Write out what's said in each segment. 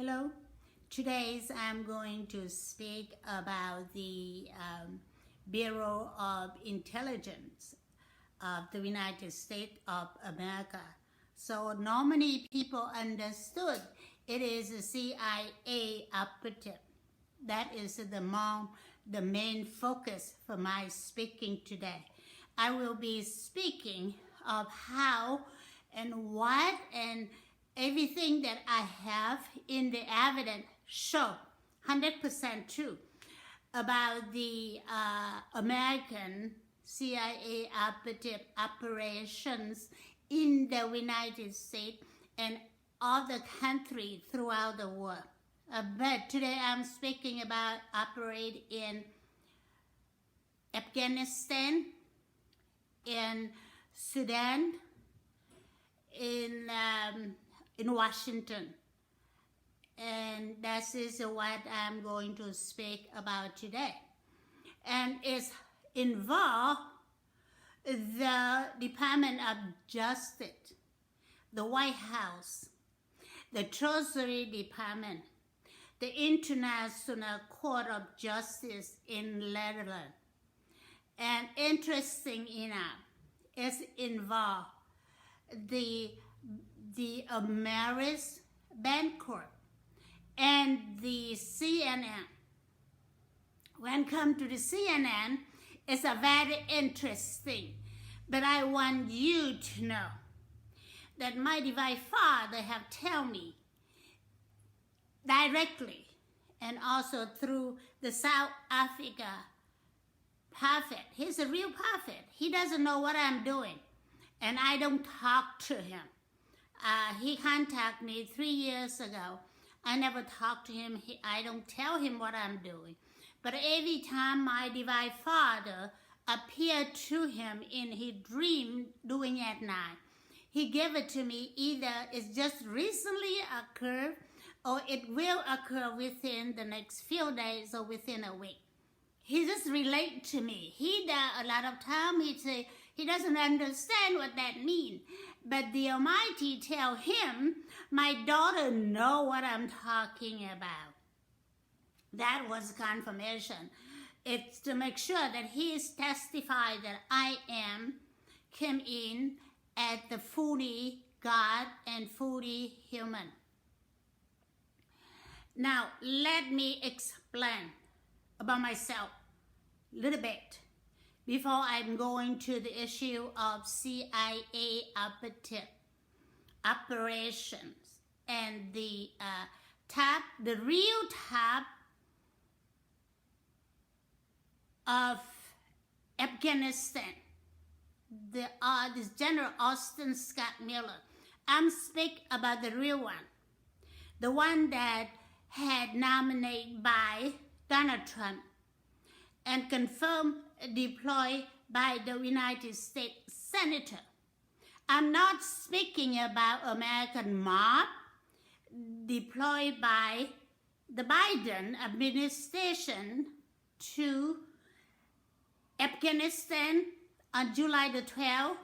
Hello. Today I'm going to speak about the Bureau of Intelligence of the United States of America. So normally people understood it is a CIA operative. That is the main focus for my speaking today. I will be speaking of how and what and everything that I have in the evidence show 100% true about the American CIA operative operations in the United States and other countries throughout the world. But today I'm speaking about operate in Afghanistan, in Sudan, in Washington, and that is what I'm going to speak about today. And it's involved the Department of Justice, the White House, the Treasury Department, the International Court of Justice in Netherlands. And interesting enough, it's involved the Ameris Bancorp and the CNN. When it comes to the CNN, it's a very interesting, but I want you to know that my divine Father have tell me directly and also through the South Africa prophet. He's a real prophet. He doesn't know what I'm doing, and I don't talk to him. He contacted me 3 years ago. I never talk to him. I don't tell him what I'm doing. But every time my divine Father appeared to him in his dream doing at night, he gave it to me. Either it's just recently occurred or it will occur within the next few days or within a week. He just relate to me. A lot of time he say he doesn't understand what that means. But the Almighty tell him, my daughter know what I'm talking about. That was confirmation. It's to make sure that he is testified that I came in at the fully God and fully human. Now, let me explain about myself a little bit before I'm going to the issue of CIA operative operations and the real top of Afghanistan, this General Austin Scott Miller. I'm speaking about the real one, the one that had nominated by Donald Trump and confirmed deployed by the United States Senator. I'm not speaking about American mob deployed by the Biden administration to Afghanistan on July the 12th.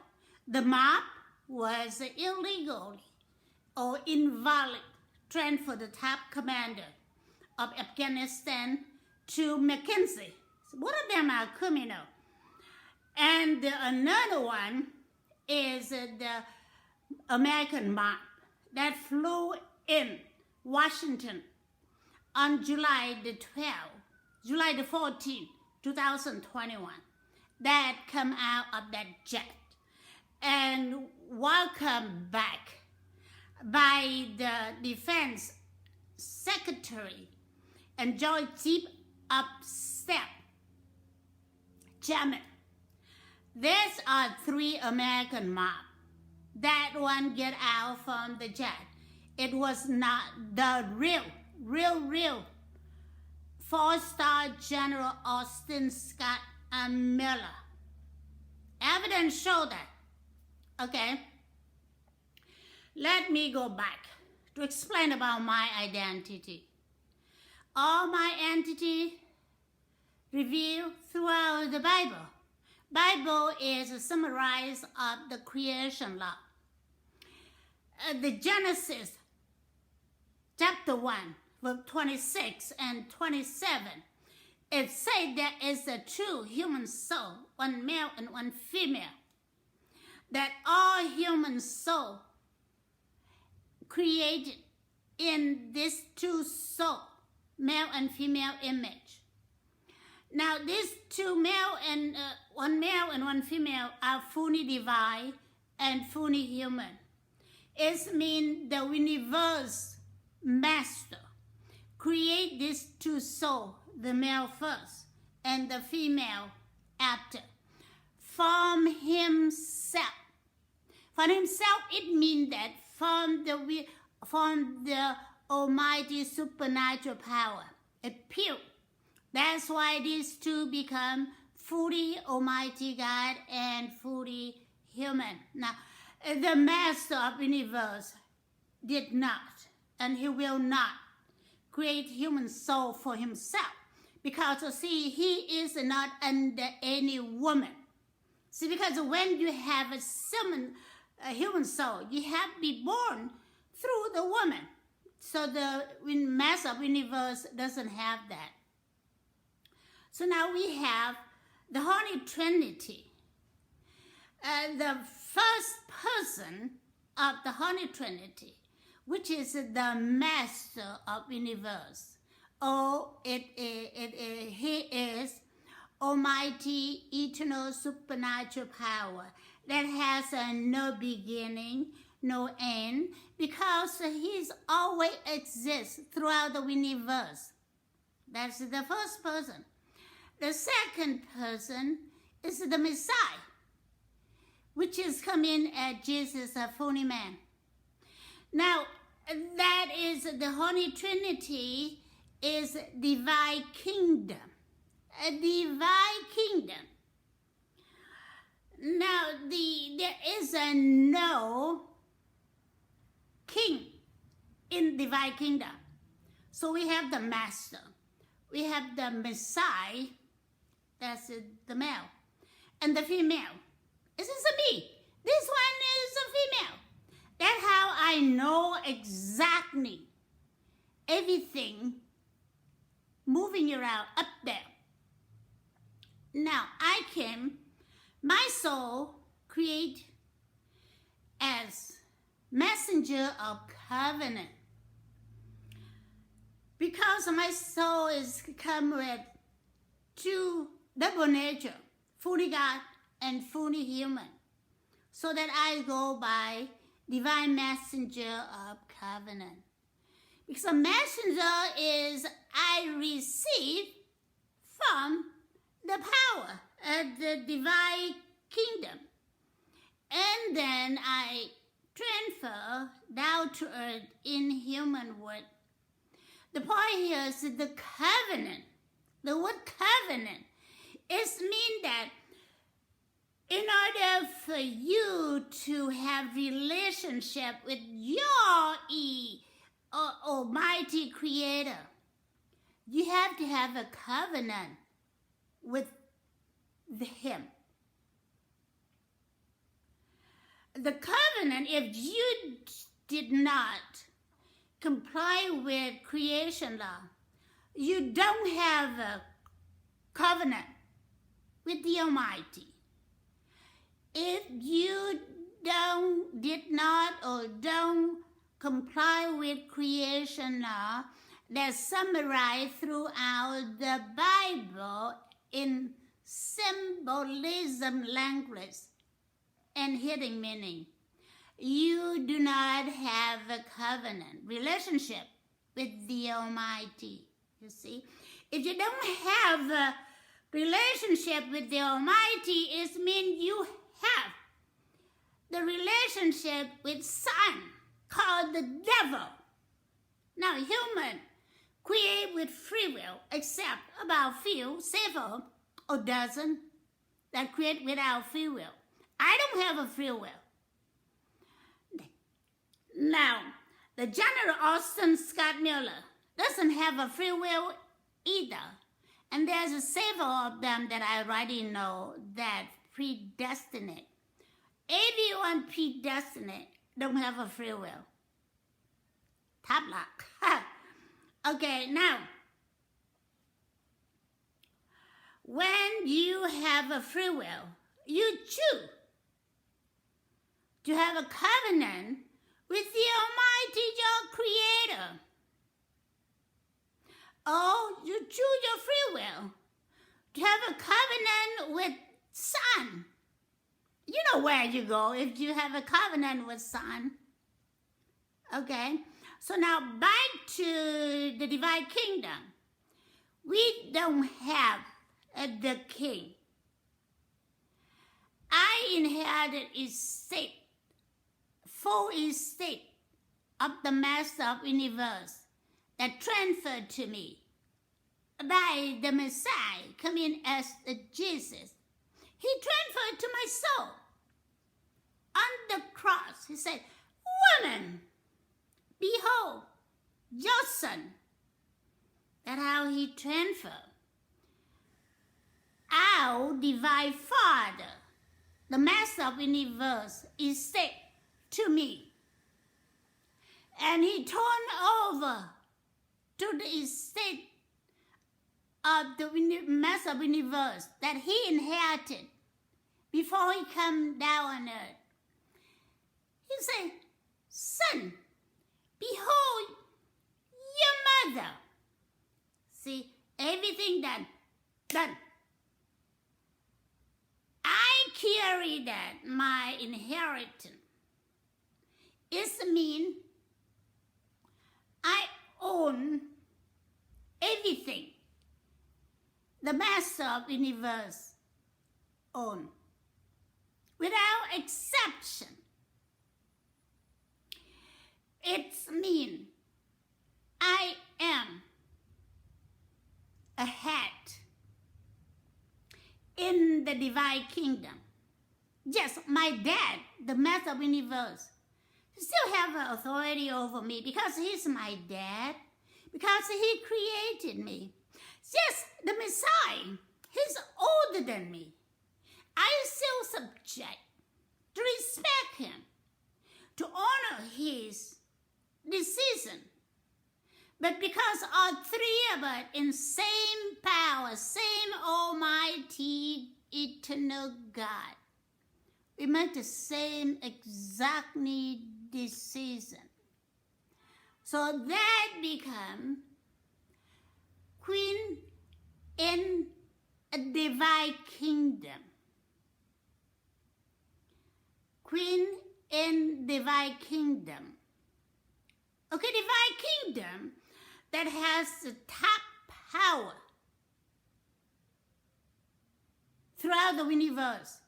The mob was illegal or invalid transfer the top commander of Afghanistan to McKinsey. Both of them are criminal. And another one is the American mob that flew in Washington on July the 14th, 2021. That come out of that jet and welcome back by the Defense Secretary and Joint Chief of Staff Chairman. These are 3 American mob. That one get out from the jet. It was not the real 4-star General Austin Scott Miller. Evidence show that. Okay. Let me go back to explain about my identity. All my entity revealed throughout the Bible. Bible is a summarize of the creation law. The Genesis chapter chapter 1, verse 26 and 27, it says there is a true human soul, one male and one female, that all human soul created in this two soul, male and female image. Now, these two male and one male and one female are fully divine and fully human. It means the universe master create these two souls, the male first and the female after, from himself. From himself, it means that from the almighty supernatural power, it pure. That's why these two become fully almighty God and fully human. Now, the master of the universe did not, and he will not, create human soul for himself. Because, you see, he is not under any woman. See, because when you have a human soul, you have to be born through the woman. So the master of the universe doesn't have that. So now we have the Holy Trinity. The first person of the Holy Trinity, which is the master of the universe. He is almighty, eternal, supernatural power that has no beginning, no end, because he's always exists throughout the universe. That's the first person. The second person is the Messiah, which is coming as Jesus, a fully man. Now, that is the Holy Trinity is divine kingdom. A divine kingdom. Now, there is no king in divine kingdom. So we have the master. We have the Messiah, that's the male. And the female. This is me. This one is a female. That's how I know exactly everything moving around up there. Now, my soul create as messenger of covenant. Because my soul is come with two double nature, fully God and fully human. So that I go by divine messenger of covenant. Because a messenger is I receive from the power of the divine kingdom. And then I transfer down to earth in human word. The point here is the covenant. The word covenant is mean that in order for you to have relationship with your almighty creator, you have to have a covenant with him. The covenant, if you did not comply with creation law, you don't have a covenant with the Almighty. If you did not or don't comply with creation law that's summarized throughout the Bible in symbolism language and hidden meaning, you do not have a covenant relationship with the Almighty. You see, if you don't have a relationship with the Almighty, it means you have the relationship with Son called the devil. Now, human create with free will, except about few, several, or dozen that create without free will. I don't have a free will. Now, the General Austin Scott Miller doesn't have a free will either. And there's several of them that I already know that predestinate. Everyone predestinate don't have a free will. Top lock. Okay, now, when you have a free will, you choose to have a covenant with the Almighty, your Creator. Or you choose your free will to have a covenant with Son. You know where you go if you have a covenant with Son. Okay, so now back to the divine kingdom. We don't have the king. I inherited full estate of the Master of the Universe that transferred to me by the Messiah coming as Jesus. He transferred to my soul. On the cross, he said, "Woman, behold, your son." That's how he transferred. Our divine Father, the Master of the Universe, is said to me. And he turned over to the estate of the Master of the Universe that he inherited before he came down on earth. He said, "Son, behold your mother." See, everything done. I carry that, my inheritance. It means I own everything the Master of the Universe owns, without exception. It means I am a head in the divine kingdom. Yes, my dad, the Master of the Universe, still have authority over me because he's my dad, because he created me. Yes, the Messiah, he's older than me. I still subject to respect him, to honor his decision. But because all three of us in same power, same almighty, eternal God, we make the same exactly decision. So that become queen in a divine kingdom. Queen in divine kingdom. Okay, divine kingdom that has the top power throughout the universe.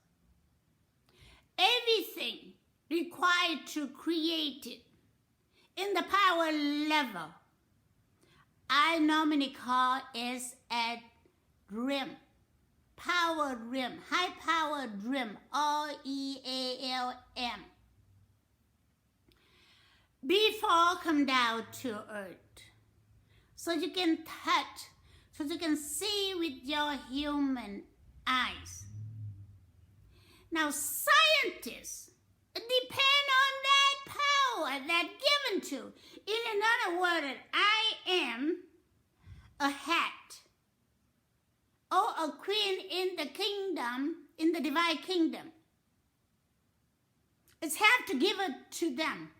Everything required to create it in the power level, I normally call it a realm, power realm, high power realm, REALM. Before come down to earth, so you can touch, so you can see with your human eyes. Now, scientists depend on that power that given to. In another word, I am a hat or a queen in the kingdom, in the divine kingdom. It's have to give it to them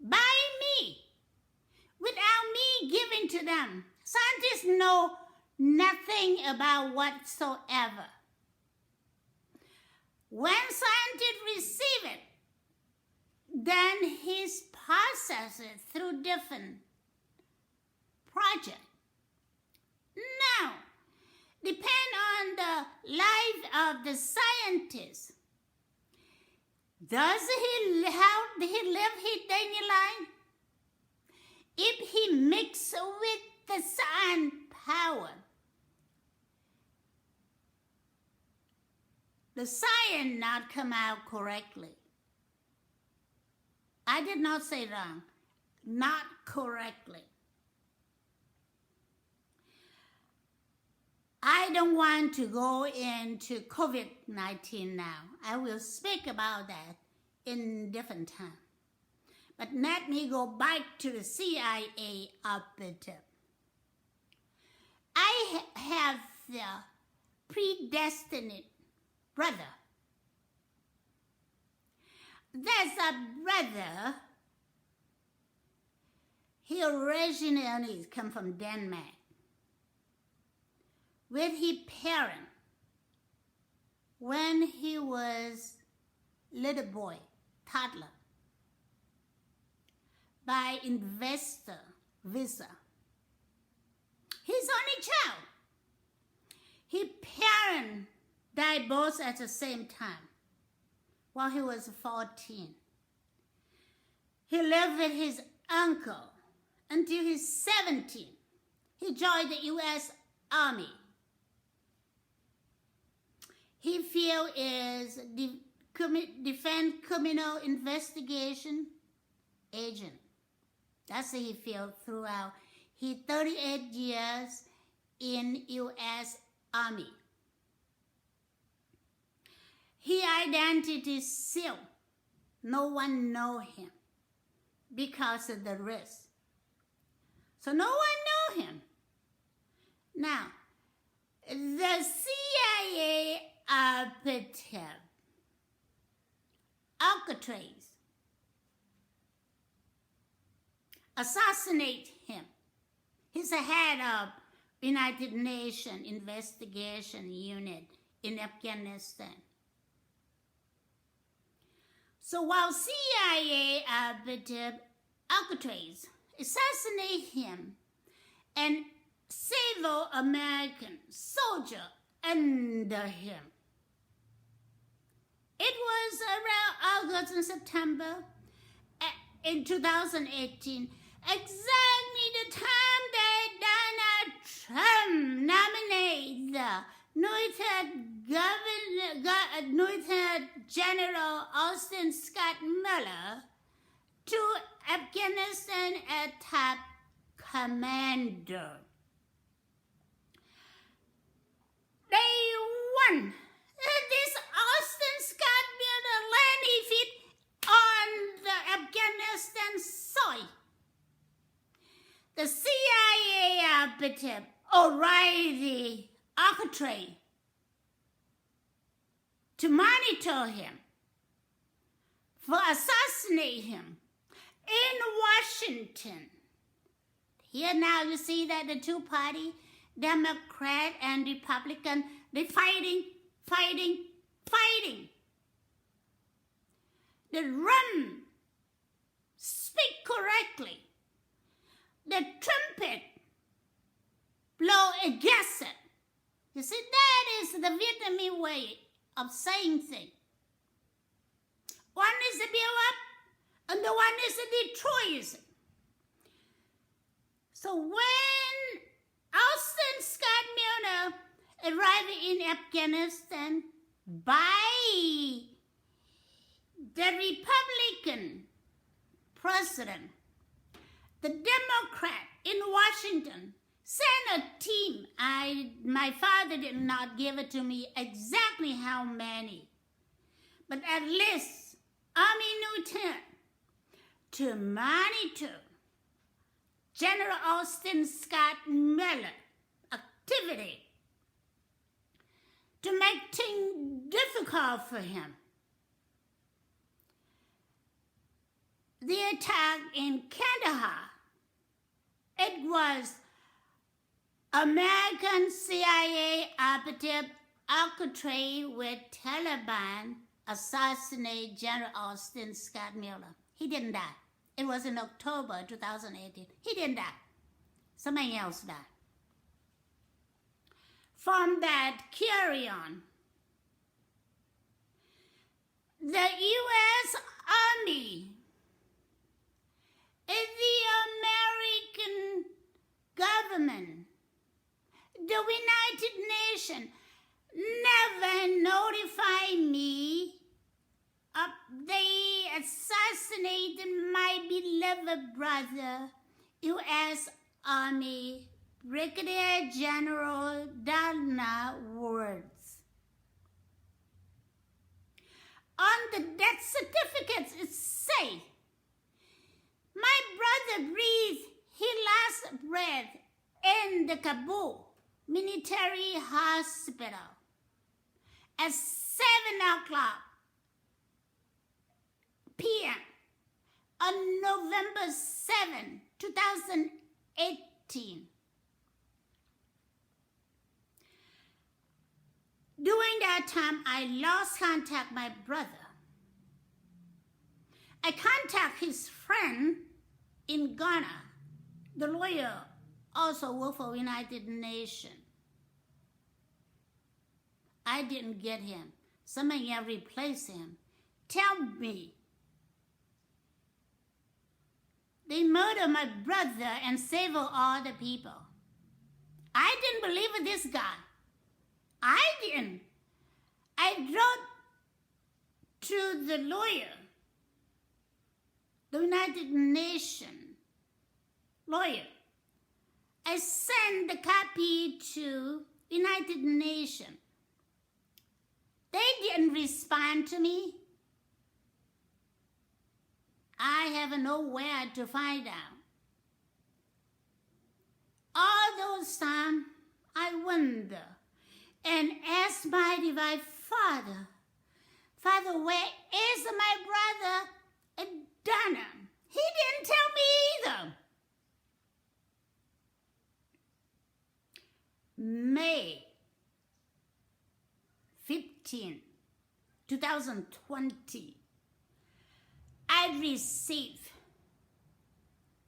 by me, without me giving to them. Scientists know nothing about whatsoever. When scientists receive it, then he's processed it through different projects. Now, depend on the life of the scientist. How he live his daily life? If he mix with the sun power, the science not come out correctly. I did not say wrong, not correctly. I don't want to go into COVID-19 now. I will speak about that in different time. But let me go back to the CIA operative. I have the predestined brother. There's a brother. He originally come from Denmark with his parents when he was little boy, toddler, by investor visa. His only child. His parents died both at the same time while he was 14. He lived with his uncle until he's 17. He joined the U.S. Army. He field is defense criminal investigation agent. That's what he field throughout his 38 years in U.S. Army. His identity sealed. No one know him because of the risk. So no one know him. Now, the CIA operative, Alcatraz, assassinate him. He's the head of United Nations Investigation Unit in Afghanistan. So while CIA operative Alcatraz assassinate him, and several American soldiers under him. It was around August and September in 2018, exactly the time that Donald Trump nominated the Lieutenant General Austin Scott Miller to Afghanistan as top commander. They won. This Austin Scott Miller landed feet on the Afghanistan soil. The CIA operative O'Reilly Alcatraz to monitor him, for assassinate him in Washington. Here now you see that the two parties, Democrat and Republican, they fighting. The drum speak correctly. The trumpet blow against it. You see, that is the Vietnamese way of saying things. One is to build up, and the one is to destroy. So when Austin Scott Miller arrived in Afghanistan by the Republican president, the Democrat in Washington sent a team. My father did not give it to me exactly how many, but at least Army lieutenant to monitor General Austin Scott Miller activity to make things difficult for him. The attack in Kandahar, it was American CIA operative Alcatraz with Taliban assassinate General Austin Scott Miller. He didn't die. It was in October 2018. He didn't die. Somebody else died. From that carry on, the U.S. Army and the American government, the United Nations, never notified me of they assassinated my beloved brother, U.S. Army Brigadier General Donald Woods. On the death certificates it say, my brother breathed his last breath in the Kabul military hospital at 7 o'clock p.m. on November 7, 2018. During that time, I lost contact with my brother. I contact his friend in Ghana. The lawyer also worked for United Nations. I didn't get him. Somebody else replaced him. Tell me. They murdered my brother and saved all the people. I didn't believe in this guy. I didn't. I wrote to the lawyer, the United Nations lawyer. I sent the copy to United Nations. They didn't respond to me. I have nowhere to find out. All those times, I wonder and ask my divine Father, Father, where is my brother Donna? He didn't tell me either. May 15, 2020, I received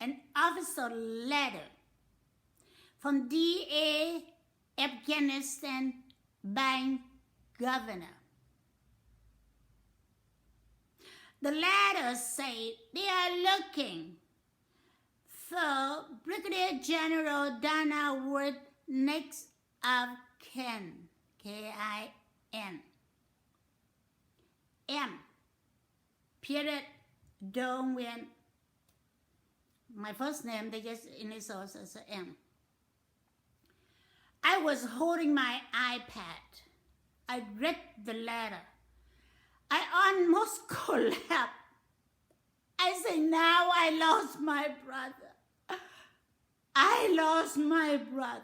an official letter from DA Afghanistan Bank Governor. The letter said they are looking for Brigadier General Do-Nguyen next of kin, K-I-N. M. Period. Do-Nguyen. My first name, they just initials as M. I was holding my iPad. I read the letter. I almost collapsed. I said, now I lost my brother. I lost my brother.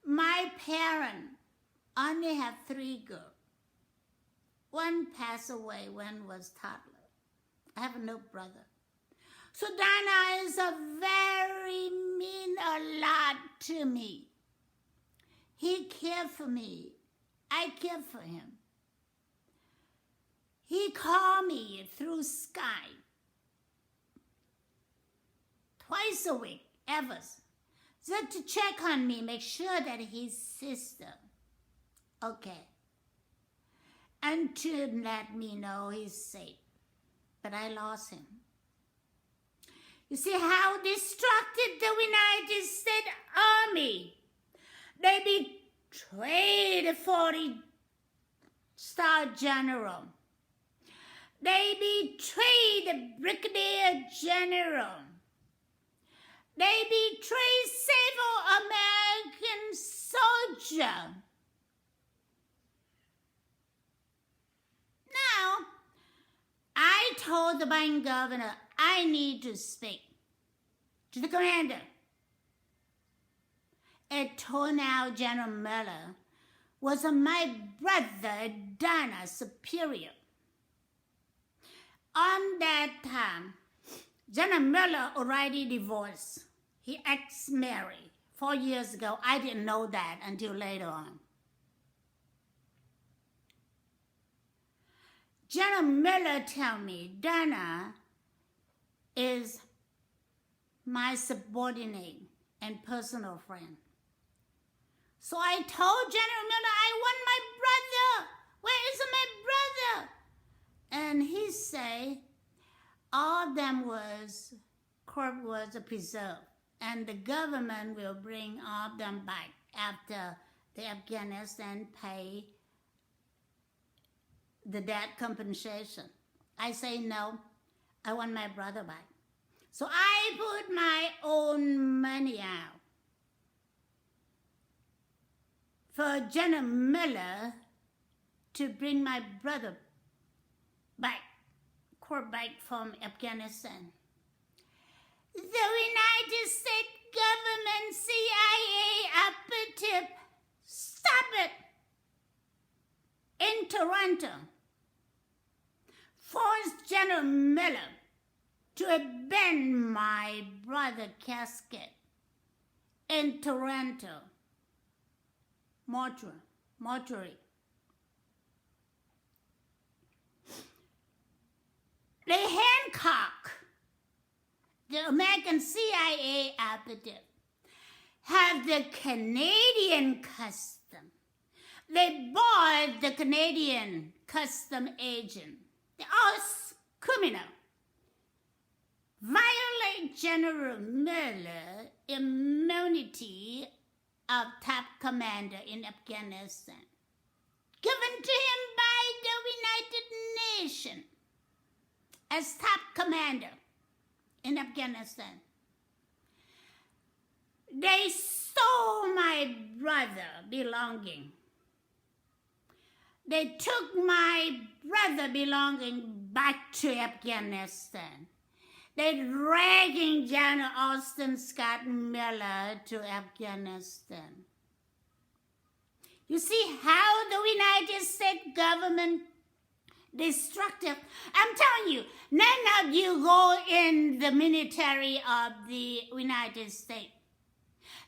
My parents only have 3 girls. One passed away, one was toddler. I have no brother. So Dana is a very mean a lot to me. He cared for me. I cared for him. He called me through Skype twice a week, ever. Just to check on me, make sure that his sister, okay. And to let me know he's safe. But I lost him. You see how destructive the United States Army. They betrayed the 40-star general. They betrayed the brigadier general. They betrayed several American soldiers. Now, I told the bank governor I need to speak to the commander. It turned out General Miller was my brother Donna's superior. On that time, General Miller already divorced. He ex-married 4 years ago. I didn't know that until later on. General Miller told me Donna is my subordinate and personal friend. So I told General Miller, I want my brother. Where is my brother? And he said, all of them was preserved. And the government will bring all of them back after the Afghanistan pay the debt compensation. I say no, I want my brother back. So I put my own money out for General Miller to bring my brother back, from Afghanistan. The United States government CIA Toronto forced General Miller to abandon my brother's casket in Toronto mortuary. They handcuffed the American CIA operative, have the Canadian custom. They bought the Canadian custom agent. They're all criminal. Violate General Miller immunity of top commander in Afghanistan, given to him by the United Nations as top commander in Afghanistan. They stole my brother's belonging. They took my brother's belonging back to Afghanistan. They're dragging General Austin Scott Miller to Afghanistan. You see how the United States government destructive. I'm telling you, none of you go in the military of the United States.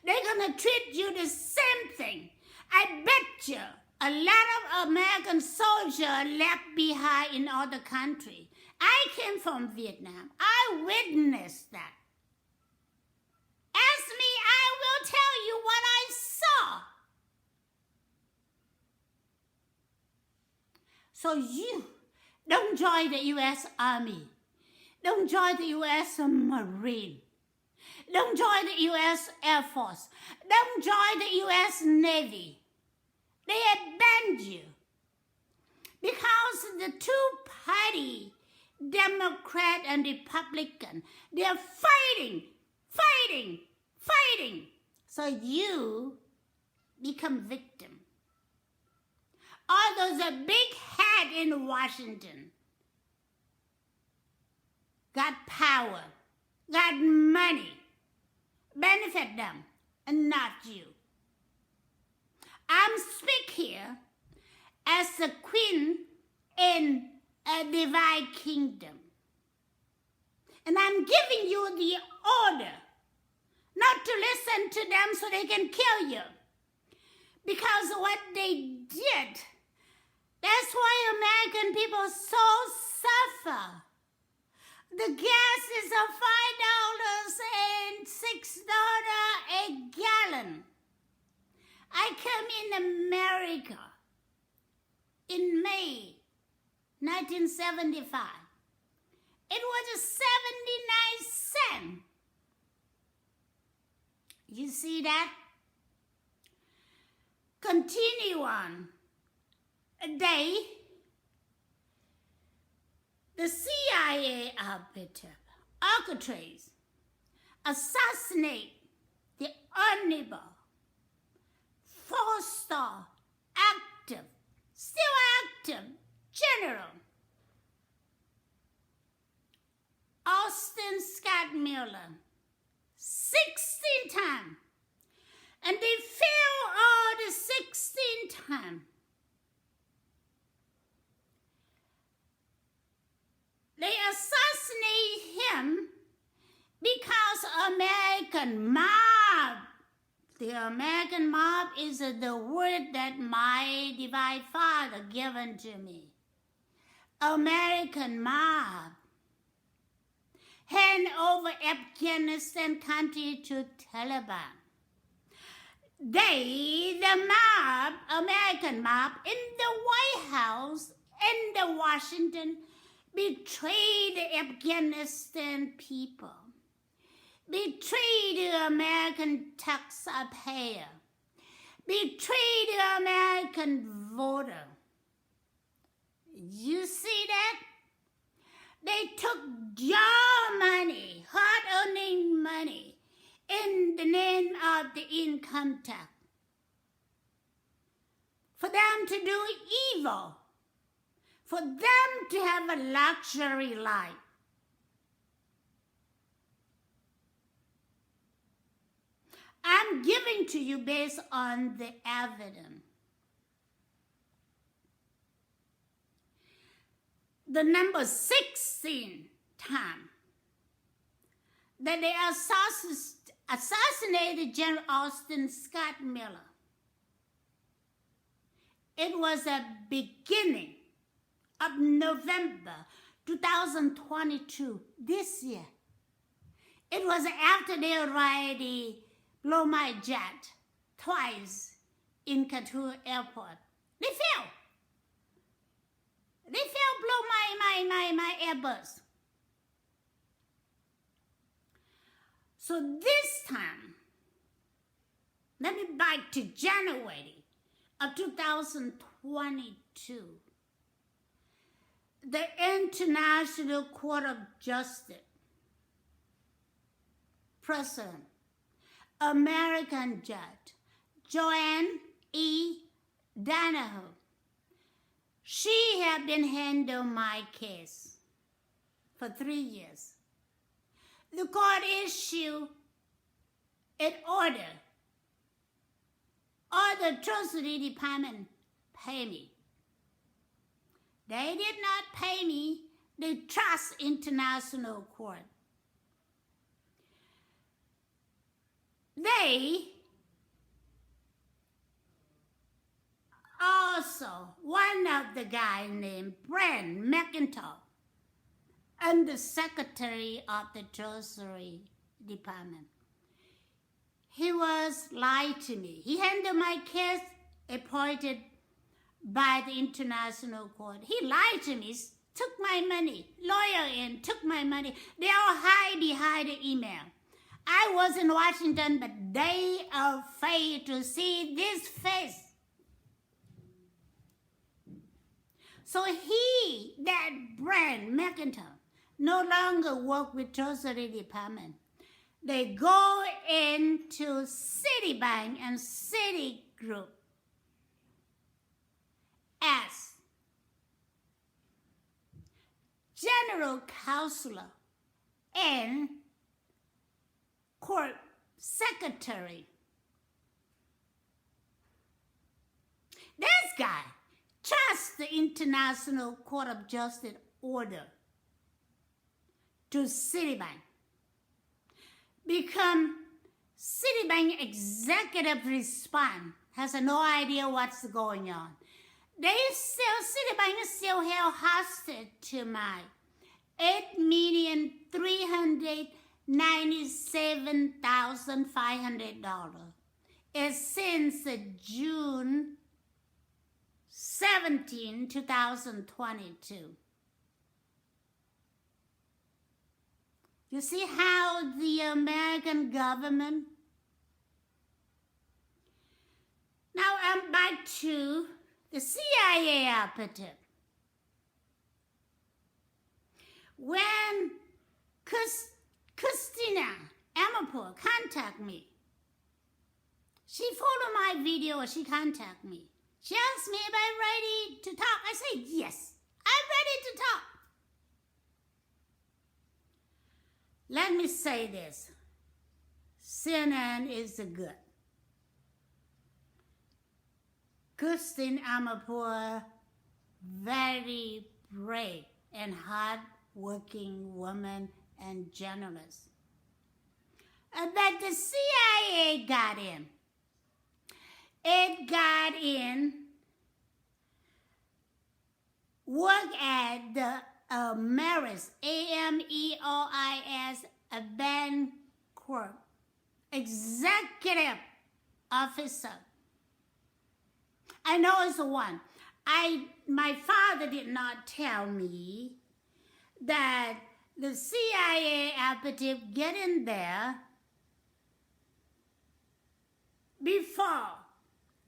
They're going to treat you the same thing. I bet you a lot of American soldiers left behind in other countries. I came from Vietnam. I witnessed that. Ask me, I will tell you what I saw. So you don't join the U.S. Army. Don't join the U.S. Marine. Don't join the U.S. Air Force. Don't join the U.S. Navy. They abandoned you. Because the two-party, Democrat and Republican, they're fighting. So you become victim. All those big heads in Washington got power, got money, benefit them, and not you. I'm speak here as the queen in a divine kingdom. And I'm giving you the order not to listen to them so they can kill you. Because what they did, that's why American people so suffer. The gas is $5 and $6 a gallon. I came in America in May 1975. It was 79 cents. You see that? Continue on. A day, the CIA operative, Alcatraz, assassinate the honorable, four-star, still active, General Austin Scott Miller, 16 times. And they failed all the 16 times. They assassinate him because American mob. The American mob is the word that my divine Father given to me. American mob. Hand over Afghanistan country to Taliban. They, the mob, American mob, in the White House, in the Washington, betrayed the Afghanistan people, betrayed the American taxpayer, betrayed the American voter. You see that? They took your money, hard-earned money, in the name of the income tax, for them to do evil, for them to have a luxury life. I'm giving to you based on the evidence. the number 16 time that they assassinated General Austin Scott Miller. It was the beginning of November 2022, this year. It was after they already blew my jet twice in Qatar airport. They fell. They fell blow my Airbus. So this time, let me back to January of 2022. The International Court of Justice President, American Judge Joanne E. Danaher, she had been handling my case for 3 years. The court issued an order. Or the Treasury Department pay me. They did not pay me the Trust International Court. They also, one of the guy named Brent McIntosh, Undersecretary of the Treasury Department, he was lied to me. He handled my case appointed by the International Court. He lied to me, took my money, lawyer in, took my money. They all hide behind the email. I was in Washington, but they are afraid to see this face. So he, that Brent McIntosh, no longer work with Treasury Department. They go into Citibank and Citigroup as general counselor and court secretary. This guy trusts the International Court of Justice order to Citibank. Become Citibank executive response, has no idea what's going on. Citibank is still held hostage to my $8,397,500. It's since June 17, 2022. You see how the American government... Now I'm back to the CIA operative. When Christina Amarpour contacted me, she followed my video or she contacted me. She asked me if I'm ready to talk. I said, yes, I'm ready to talk. Let me say this. CNN is good. Christine Amarpour, very brave and hard-working woman and journalist. But the CIA got in. It got in, work at the Ameris, Ameris Bancorp, executive officer. I know it's one. My father did not tell me that the CIA operative get in there before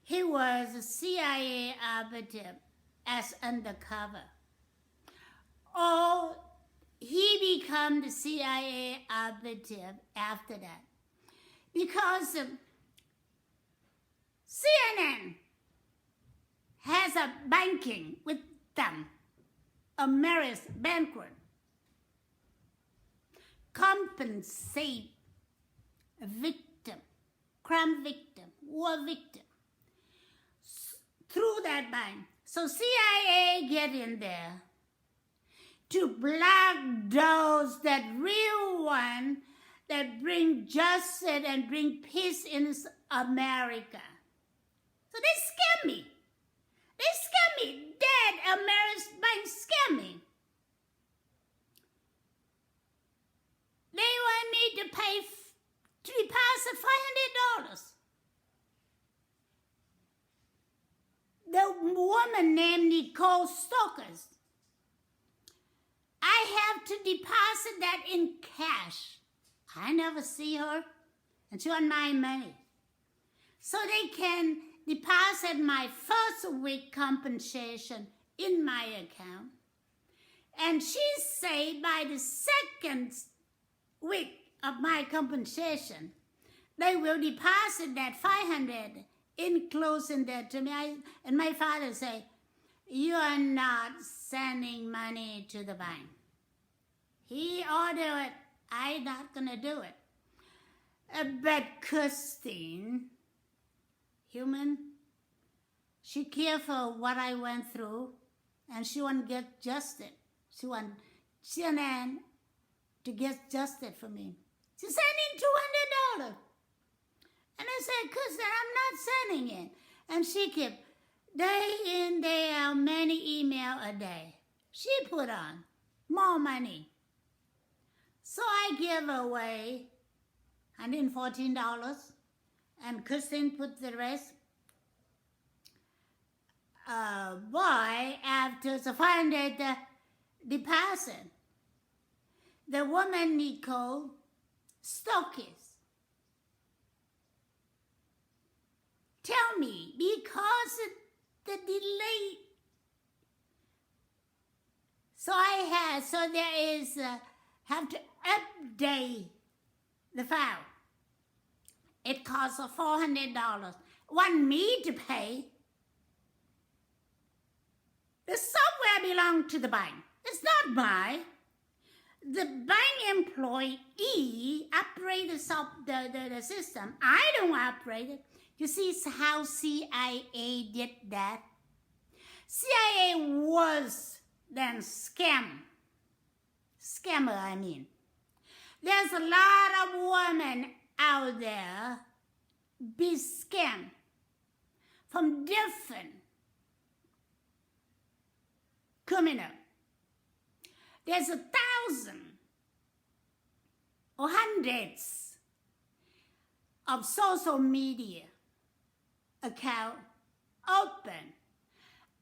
he was a CIA operative as undercover. Or he became the CIA operative after that. Because CNN has a banking with them, Ameris Bancorp. Compensate a victim, crime victim, war victim, through that bank. So CIA get in there. to block those that real one that bring justice and bring peace in America. So they scam me. They scam me. Dead Ameris Bank scam me. They want me to pay to deposit $500. The woman named Nicole Stokers. I have to deposit that in cash. I never see her, and she want my money. So they can deposit my first week compensation in my account. And she say by the second week of my compensation, they will deposit that $500 including that to me. And my father say, you are not sending money to the bank. He ordered it. I'm not going to do it. But Christine, human, she cared for what I went through, and she want to get justice. She want CNN to get justice for me. She sent in $200. And I said, Christine, I'm not sending it. And she kept day in, day out, many emails a day. She put on more money. So I give away $114, and Christine put the rest. After the $500 deposit, the woman Nicole Stokes tell me because of the delay. So there is have to update the file. It costs $400. Want me to pay? The software belongs to the bank. It's not mine. The bank employee operates the system. I don't operate it. You see how CIA did that? CIA was then scammer, I mean. There's a lot of women out there be scammed from different criminal. There's 1,000 or hundreds of social media account open.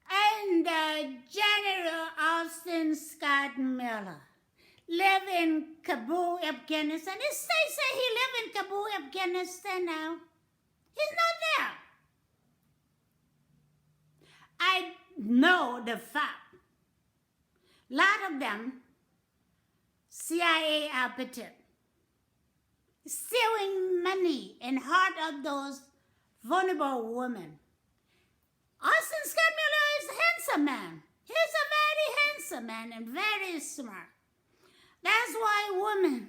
And General Austin Scott Miller live in Kabul, Afghanistan. They say he live in Kabul, Afghanistan now. He's not there. I know the fact. A lot of them, CIA operative, stealing money and heart of those vulnerable women. Austin Scott Miller is a handsome man. He's a very handsome man and very smart. That's why women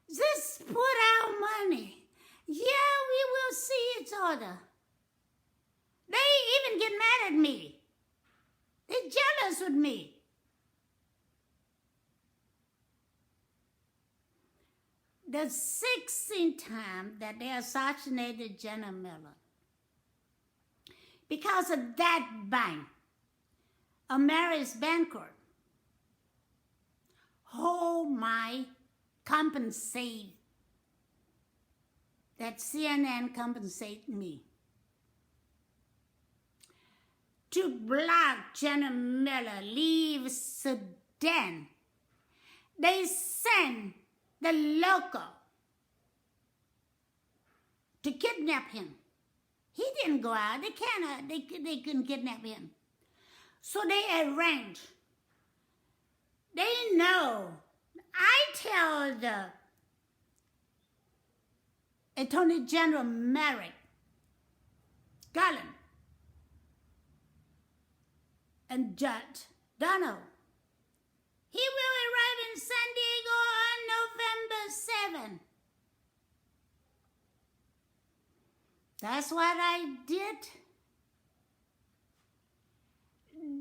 just put out money. Yeah, we will see each other. They even get mad at me. They're jealous with me. The 16th time that they assassinated General Miller. Because of that bank, Ameris Bancorp, my compensate, that CNN compensate me. To block General Miller leave Sudan, they send the local to kidnap him. He didn't go out. They couldn't kidnap him. So they arranged. They know. I tell the Attorney General Merrick Garland and Judge Donald. He will arrive in San Diego on November 7th. That's what I did.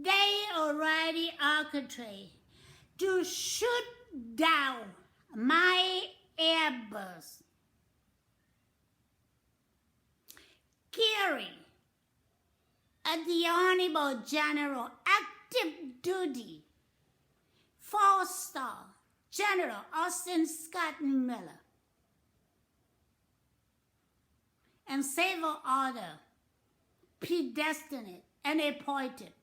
They already orchestrated. to shoot down my Airbus carrying the Honorable General Active Duty 4-star General Austin Scott Miller and several other predestined and appointed.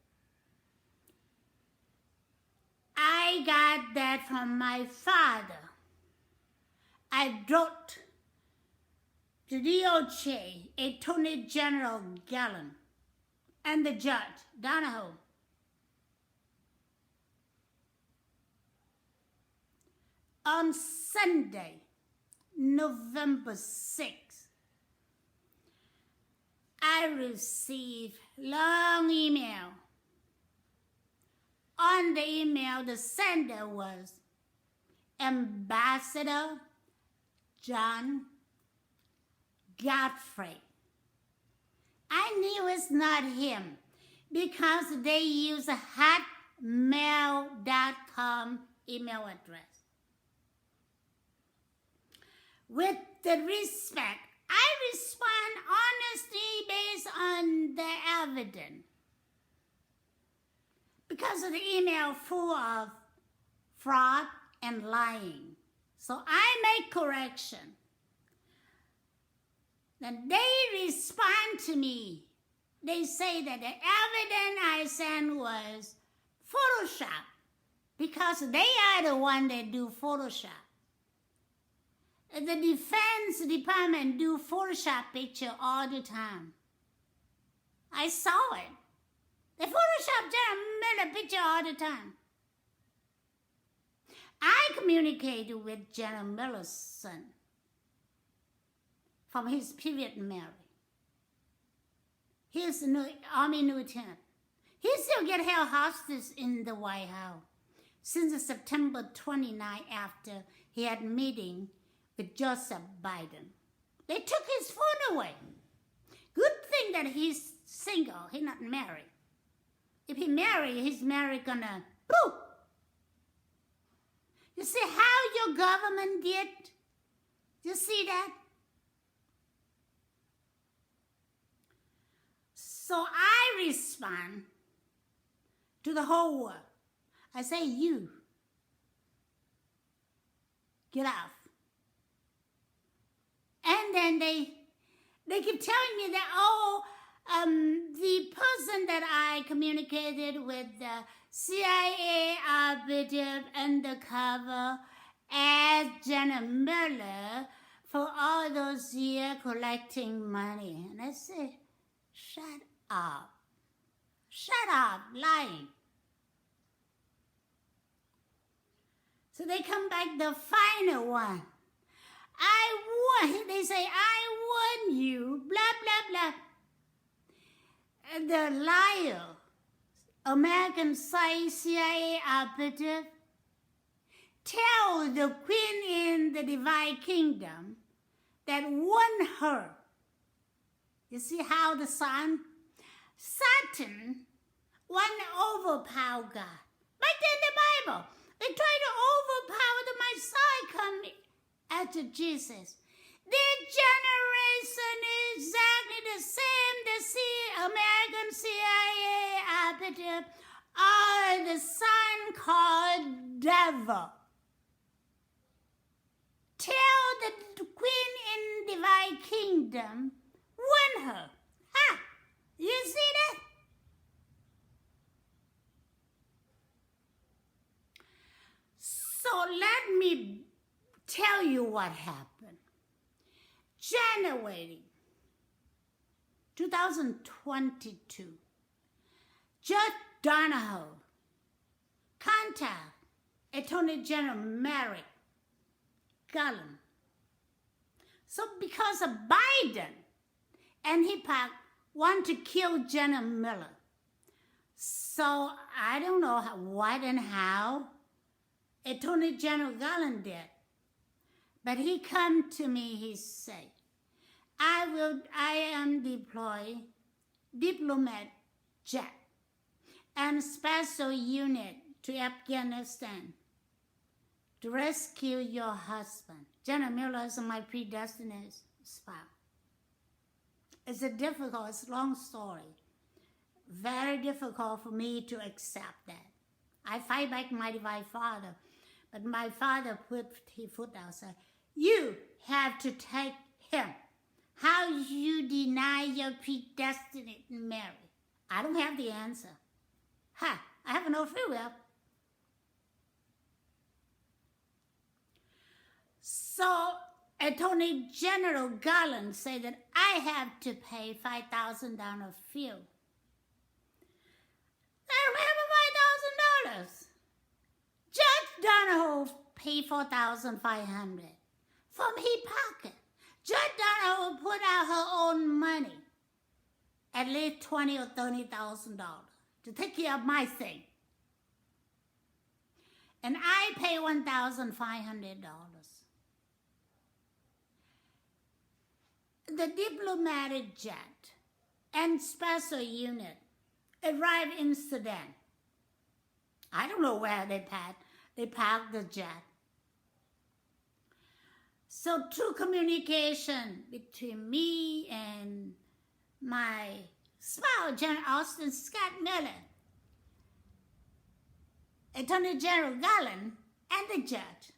I got that from my father. I wrote to DOJ, Attorney General Gallen, and the judge, Do-Nguyen. On Sunday, November 6th, I received long email. On the email, the sender was Ambassador John Godfrey. I knew it's not him because they use a hotmail.com email address. With the respect, I respond honestly based on the evidence. Because of the email full of fraud and lying. So I make correction. Then they respond to me. They say that the evidence I sent was Photoshop because they are the one that do Photoshop. The Defense Department do Photoshop picture all the time. I saw it. They Photoshop General Miller picture all the time. I communicated with General Miller's son from his previous marriage. He's an Army lieutenant. He still get held hostage in the White House since September 29 after he had meeting with Joseph Biden. They took his phone away. Good thing that he's single, he's not married. If he married, his marriage gonna poof. You see how your government did? You see that? So I respond to the whole world. I say, you, get off. And then they keep telling me that, the person that I communicated with, the CIA operative undercover as General Miller for all those years collecting money. And I said, shut up. Shut up, lying. So they come back, the final one. They say, I warn you, blah, blah, blah. And the liar, American CIA operative, tell the queen in the divine kingdom that warn her. You see how the Satan want to overpower God. Right there in the Bible, they try to overpower the Messiah coming after Jesus. Their generation is exactly the same. The American CIA operative are the son called devil. Tell the queen in divine kingdom, warn her. Ha! You see that? So let me tell you what happened. January 2022, Judge Do-Nguyen contact Attorney General Merrick Garland. So because of Biden and he want to kill General Miller. So I don't know what and how Attorney General Garland did. But he come to me, he say, I am deploy diplomat jet and special unit to Afghanistan to rescue your husband. General Miller is my predestined spouse. It's it's a long story. Very difficult for me to accept that. I fight back my divine father, but my father put his foot down and said, you have to take him. How you deny your predestined Mary? I don't have the answer. I have no free will. So Attorney General Garland said that I have to pay $5,000 a field. I don't have $5,000. Judge Donahoe paid $4,500 from his pocket. Judge Donahoe put out her own money, at least $20,000 or $30,000 to take care of my thing. And I pay $1,500. The diplomatic jet and special unit arrived in Sudan. I don't know where they parked the jet. So through communication between me and my spouse, General Austin Scott Miller, Attorney General Garland, and the judge,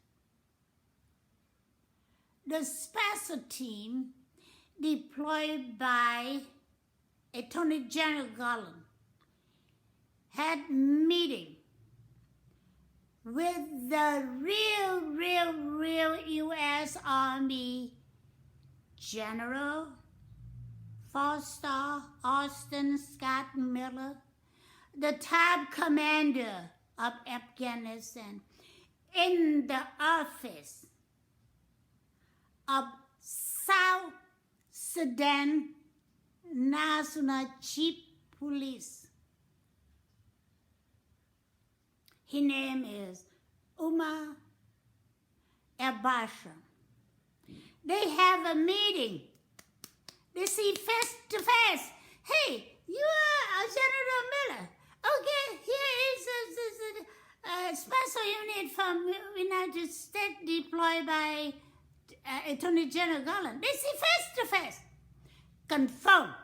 the special team deployed by Attorney General Garland had meeting with the real U.S. Army General 4-star Austin Scott Miller, the top commander of Afghanistan, in the office of South Sudan National Chief Police. His name is Umar al-Bashir. They have a meeting. They see face to face. Hey, you are General Miller. Okay, here is a special unit from United States deployed by Attorney General Garland. They see face to face. Confirm.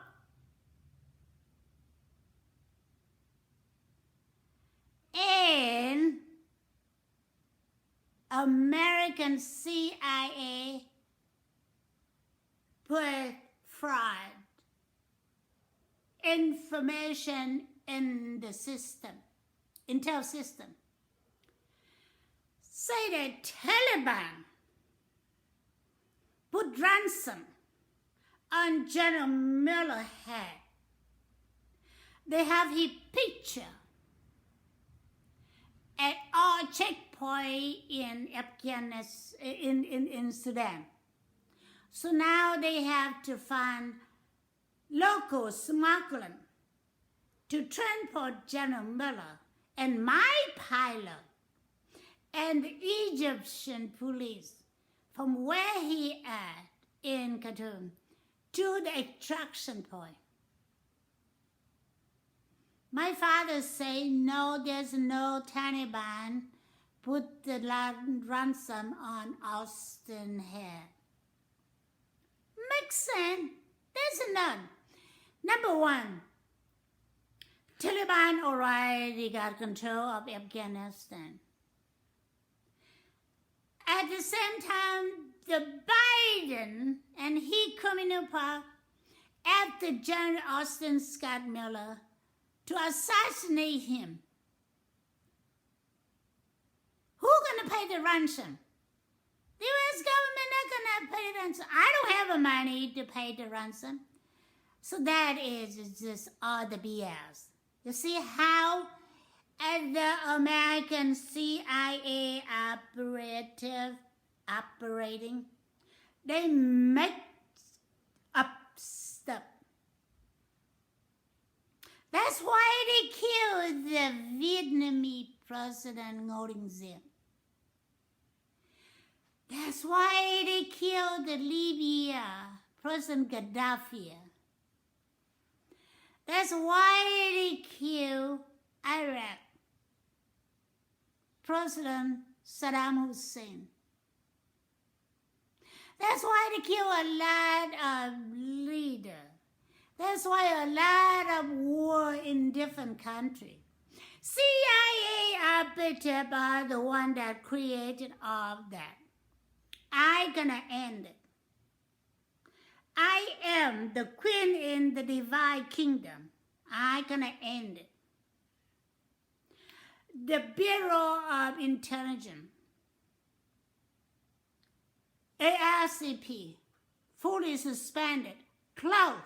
And American CIA put fraud information in the system, intel system. Say that Taliban put ransom on General Miller's head. They have his picture at all checkpoints in Afghanistan, in Sudan. So now they have to find local smuggling to transport General Miller and my pilot and the Egyptian police from where he at in Khartoum to the extraction point. My father say no, there's no Taliban put the ransom on Austin's head. Makes sense. There's none. Number one, Taliban already got control of Afghanistan. At the same time, the Biden and his criminal part after General Austin Scott Miller to assassinate him. Who gonna pay the ransom? The U.S. government not gonna pay the ransom. I don't have the money to pay the ransom. So that is just all the BS. You see how at the American CIA operating, they make up stuff. That's why they killed the Vietnamese President Nguyen. That's why they killed the Libya President Gaddafi. That's why they killed Iraq President Saddam Hussein. That's why they kill a lot of leaders. That's why a lot of war in different countries. CIA operative are the one that created all that. I gonna end it. I am the queen in the divine kingdom. I gonna end it. The Bureau of Intelligence, ARCP, fully suspended, closed.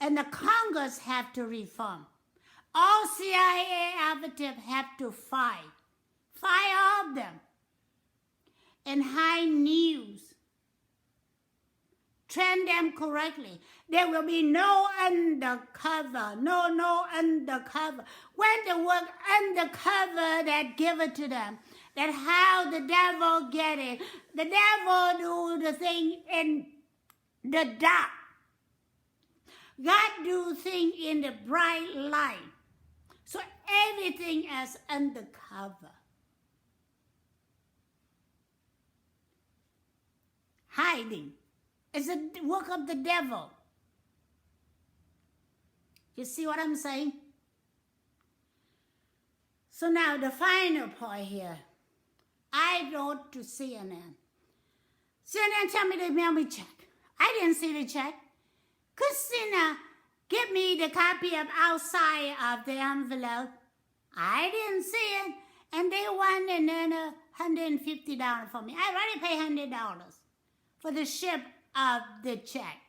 And the Congress have to reform. All CIA operatives have to fire all of them. And high news, train them correctly. There will be no undercover, no undercover. When they work undercover, that give it to them. That how the devil get it. The devil do the thing in the dark. God do thing in the bright light. So everything is undercover. Hiding. It's a work of the devil. You see what I'm saying? So now the final point here. I wrote to CNN. CNN tell me they mail me check. I didn't see the check. Christina give me the copy of outside of the envelope. I didn't see it. And they want another $150 from me. I already paid $100 for the ship of the check.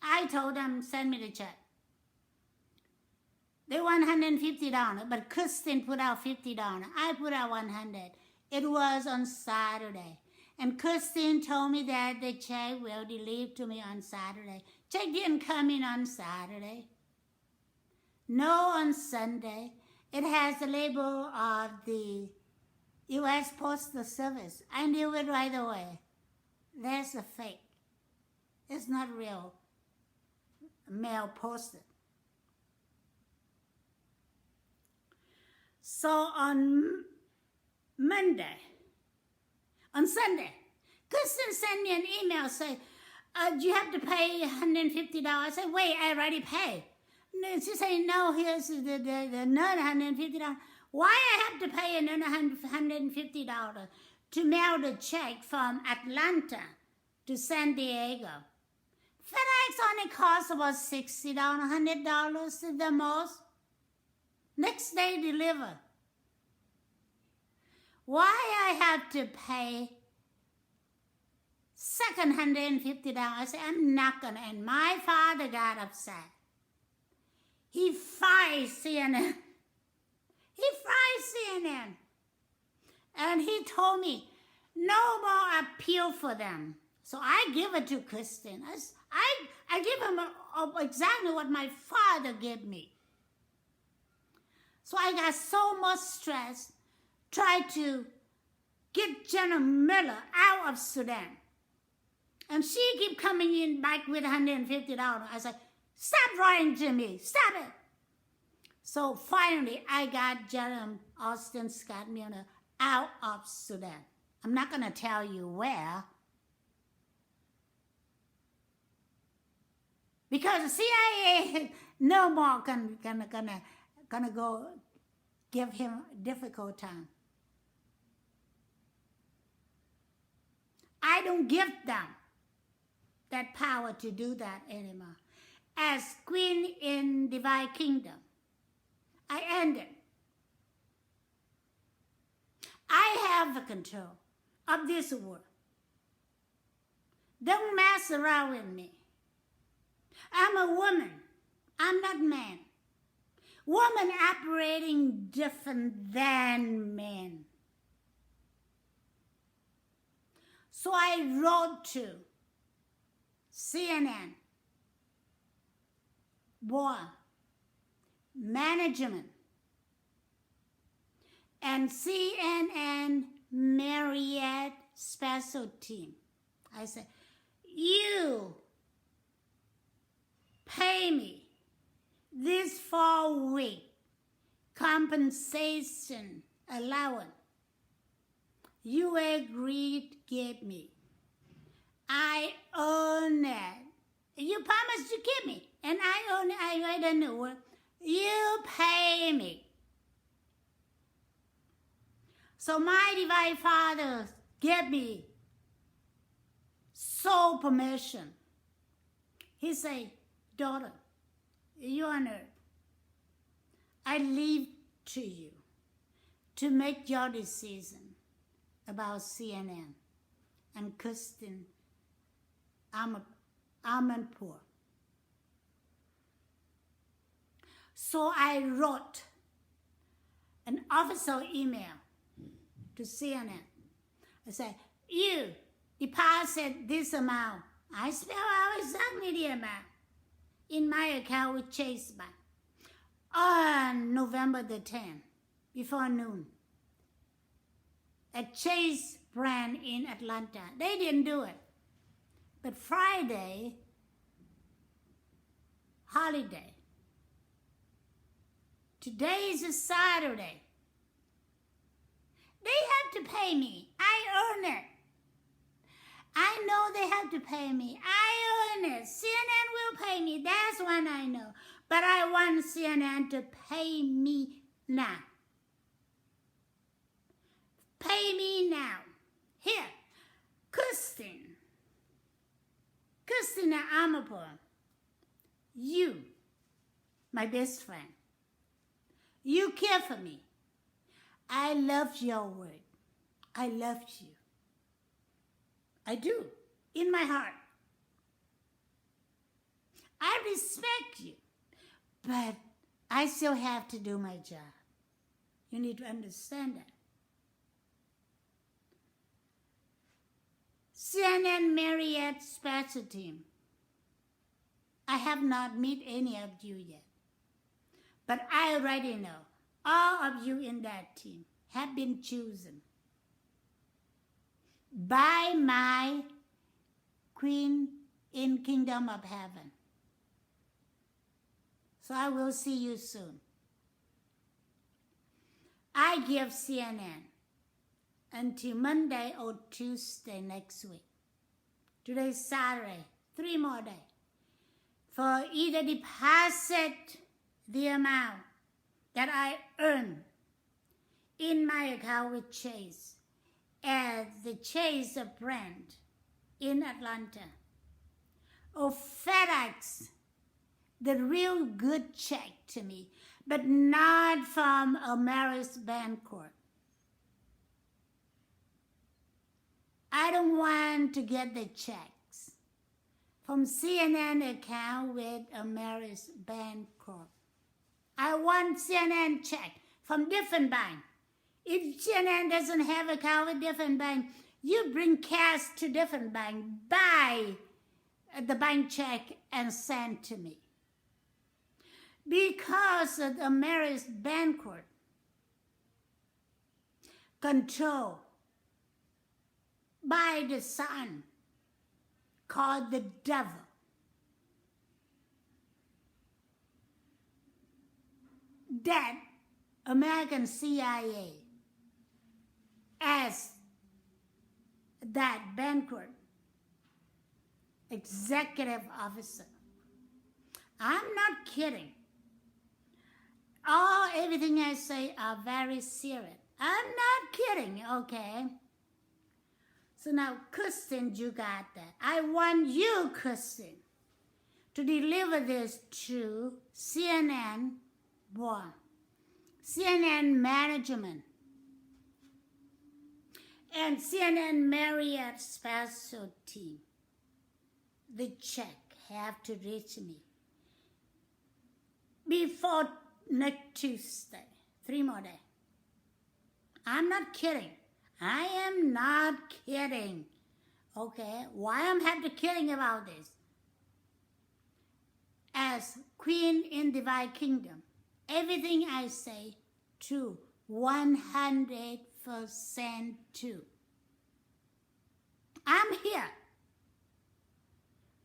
I told them, send me the check. They want $150, but Kristen put out $50. I put out $100. It was on Saturday. And Kristen told me that the check will be delivered to me on Saturday. Check didn't come in on Saturday. No, on Sunday. It has the label of the U.S. Postal Service. I knew it right away. There's a fake. It's not real mail posted. So on Sunday, Kristen sent me an email saying, you have to pay $150. I said, wait, I already paid. She said, no, here's the another $150. Why I have to pay another $150 to mail the check from Atlanta to San Diego? FedEx only costs about $60, $100 at the most. Next day deliver. Why I have to pay second $150? I said, I'm not gonna. And my father got upset. He fired CNN. And he told me, no more appeal for them. So I give it to Kristen. I give him exactly what my father gave me. So I got so much stress, tried to get General Miller out of Sudan. And she keep coming in back with $150. I said, stop writing to me, stop it. So finally, I got General Austin Scott Miller out of Sudan. I'm not gonna tell you where, because the CIA no more gonna go give him a difficult time. I don't give them that power to do that anymore. As queen in divine kingdom, I end it. I have the control of this world. Don't mess around with me. I'm a woman. I'm not man. Women operating different than men. So I wrote to CNN, board, management, and CNN Marriott special team. I said, you pay me this 4 week compensation allowance you agreed give me. I own it. You promised to give me, and I own it. I write a new word. You pay me. So my Divine Father gave me sole permission. He said, daughter, you on earth. I leave to you to make your decision about CNN and Kirsten Amanpour. So I wrote an official email to CNN. I said, you deposit this amount. I spell out exactly the amount in my account with Chase Bank on November the 10th, before noon, at Chase branch in Atlanta. They didn't do it. But Friday, holiday. Today is a Saturday. They have to pay me. I earn it. I know they have to pay me. I earn it. CNN will pay me. That's one I know. But I want CNN to pay me now. Pay me now. Here, Kirsten Amanpour, you, my best friend, you care for me. I love your word. I love you. I do, in my heart. I respect you, but I still have to do my job. You need to understand that. CNN Marriott special team. I have not met any of you yet, but I already know all of you in that team have been chosen by my Queen in Kingdom of Heaven. So I will see you soon. I give CNN until Monday or Tuesday next week. Today's Saturday, 3 more days, for either deposit the amount that I earn in my account with Chase at the Chase brand in Atlanta, or FedEx the real good check to me, but not from Ameris Bancorp. I don't want to get the checks from CNN account with Ameris Bancorp. I want CNN check from different bank. If CNN doesn't have account with different bank, you bring cash to different bank, buy the bank check and send to me. Because of the Ameris Bancorp control by the son called the devil. That American CIA as that Bancorp executive officer. I'm not kidding. Everything I say are very serious. I'm not kidding, okay? So now, Kirsten, you got that. I want you, Kirsten, to deliver this to CNN board, CNN management, and CNN Marriott special team. The check have to reach me before next Tuesday, 3 more days. I'm not kidding. I am not kidding. Okay? Why I'm have to kidding about this? As Queen in Divine Kingdom, everything I say true, 100% true. I'm here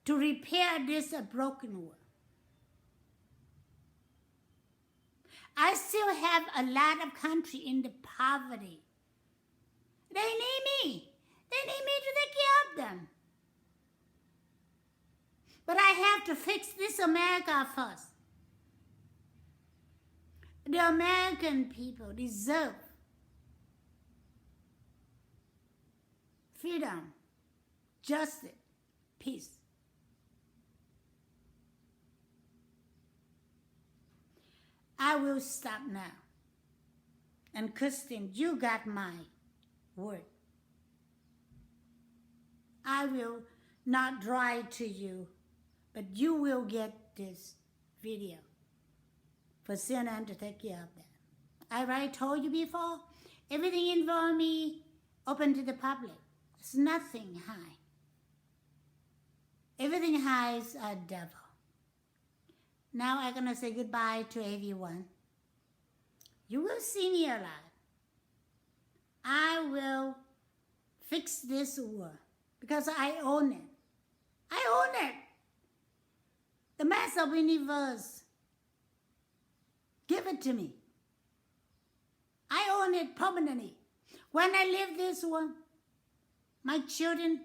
to repair this broken world. I still have a lot of country in the poverty. They need me. They need me to take care of them. But I have to fix this America first. The American people deserve freedom, justice, peace. I will stop now. And Kristen, you got my word. I will not write to you, but you will get this video for CNN to take care of that. I already told you before, everything involved me open to the public. There's nothing high. Everything high is a devil. Now I'm going to say goodbye to everyone. You will see me alive. I will fix this war because I own it. I own it. The master of the universe. Give it to me. I own it permanently. When I leave this one, my children,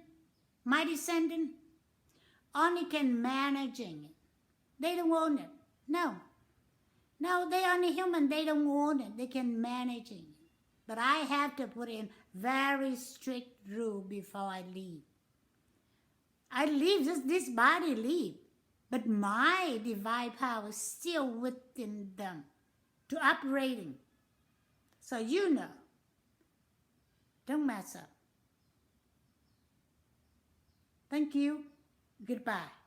my descendants, only can managing it. They don't own it. No. No, they are only human. They don't own it. They can manage it. But I have to put in very strict rule before I leave. I leave, just this body leave. But my divine power is still within them to operating. So you know, don't mess up. Thank you. Goodbye.